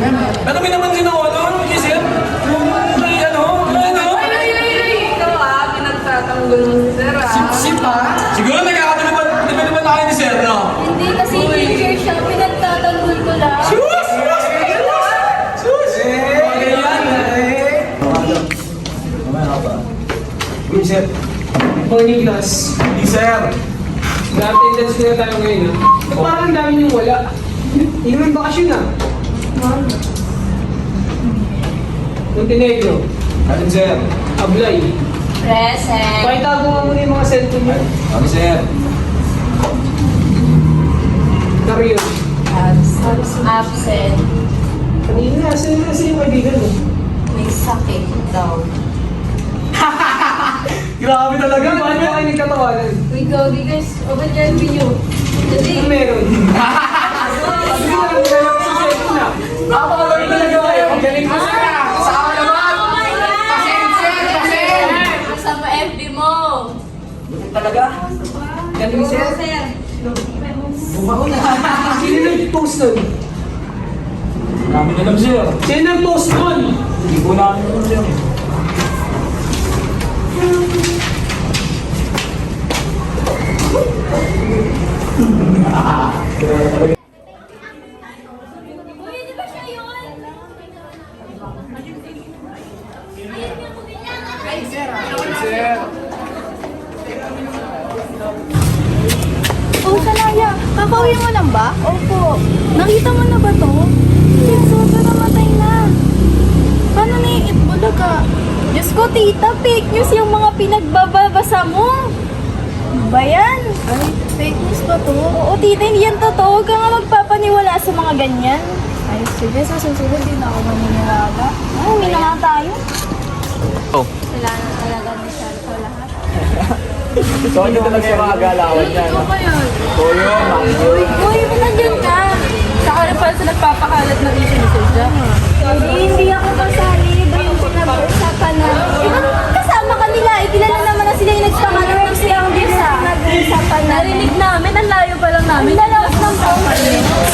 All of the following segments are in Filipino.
Pero may naman din ako, ano? Sir? May ano? Ikaw pinagtatanggol mo si Sir Si pa? Siguro nagkakadali ba tayo ni Sir, no? Hindi kasi teacher siya, pinagtatanggol ko lang. Sus! Okay yan. Good, sir. Morning class. Hindi, sir. Nag-attendance na tayo ngayon, ha? Parang dami niyong wala. Hindi naman bakasyon, ha? Montenegro. Alin, sir? Ablay. Present. Pakitago nga muna yung mga cellphone niyo. Ano, sir? Career. Absent. Kanina, saan yung kaibigan mo? May sakit daw. Grabe talaga. Bakit ba kayo nagtatawanan? We go, guys. Open your video. Ano meron? Sabi ko lang, nilala ko sa cellphone, ha? Napakagaling talaga kayo. Ang galing mo, sir. Sa akin naman. Oh my God! Nasa pa FB mo. Talaga? Galing, sir. Sir. Sino nag-post nun? Namin alam, sir. Sino nag-post nun? Hindi po namin alam, sir. Uy, di ba siya yun? Oh, Salaya, kakauwi mo lang ba? Opo. Nakita mo na ba to? Tinsoto namatay na. Paano naiitbula ka? Diyos ko, tita, fake news yung mga pinagbabasa mo. Ano ba yan? Ay, fake news ba to? Oo, tita, hindi yan totoo. Huwag ka nga magpapaniwala sa mga ganyan. Ay, sige, sa susunod din ako maniniwala. Ay, uwi na nga tayo. Wala na talaga masyado sa lahat. So, hindi talaga yung mga galawan niya, no? ba yun? So, yun, Uy, ba't nandiyan ka? Saka na pala sa nagpapakalat ng issue ni Sir Jack. Hindi ako kasali. Iba yung pinag-uusapan natin. Kasama kanila. Kilala naman na sila yung nagpakalat ng siyang gisa. Nag-uusapan natin. Narinig namin, ang layo pa lang namin. Dalawas ng post.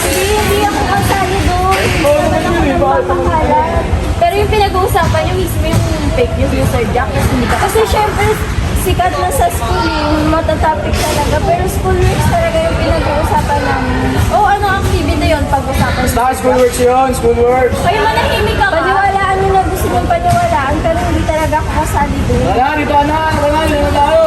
Hindi ako kasali doon. Wala naman nagpapakalat. Pero yung pinag-uusapan yung mismo yung fake news ni Sir Jack. Hindi ka Kasi syempre, sikat na sa school yung matatopic talaga. Pero school works talaga yung pinag-uusapan namin. Oh, ano ang activity yun pag-usapan? Basta schoolworks yun, schoolworks. Kayo manahimik ka nga. Paniwalaan nyo na gusto nyo paniwalaan. Pero hindi talaga ako kasali doon. Wala, dito na tayo.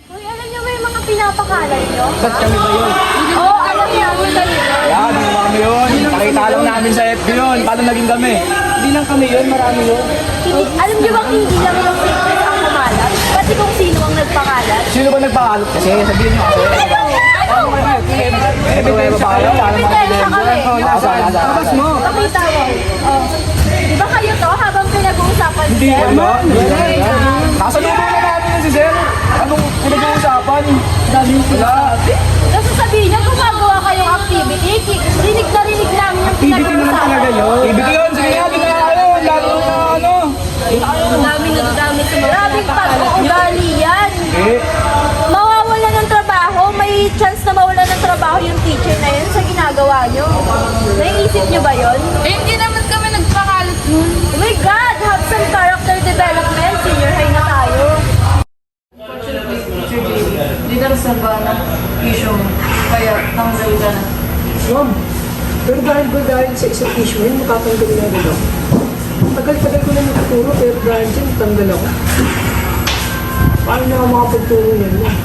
Uy, alam nyo ba yung mga pinapakalat nyo? Ba't kami ba yun? Oo, alam namin kanina. Yan, hindi naman kami yun. Nakita lang namin sa FB yun. Paano naging kami? Hindi lang kami yun, marami yun. Alam nyo bang hindi lang yung fitness ang kumalat? Pati kung sino ang nagpakalat? Sino ba nagpakalat? Kasi sabihin nyo kasi. Ito ba kayo? Paano Ebidensya kami. Labas mo. Pakita mo. Oh. Di ba kayo to habang pinag-uusapan Hindi, sir? wala. Nasa lupa na namin yun si Sir. Anong pinag-uusapan? Wala. Kasi sabihin niya, gumagawa kayong activity. Rinig na rinig namin yung pinag-uusapan. Ibig yun. Sige nga, ginagawa yun. Lalo na ano. Ang dami nadadami sa mga Grabing pag-uugali yan. Eh, Mawawala ng trabaho. May chance na mawala ng trabaho yung teacher na yun sa ginagawa niyo. Naiisip niyo ba yun? Eh, hindi naman kami nagpakalat nun. Oh my God! Have some character development. Senior high na tayo. Hindi na reserva na issue. Kaya tanggal ka na. Ma'am, pero dahil sa isang issue yun, makatanggal na agad ako. Tagal-tagal ko na nagtuturo, pero dahil dyan, tanggal ako. Paano na ako makapagturo yan, ma'am?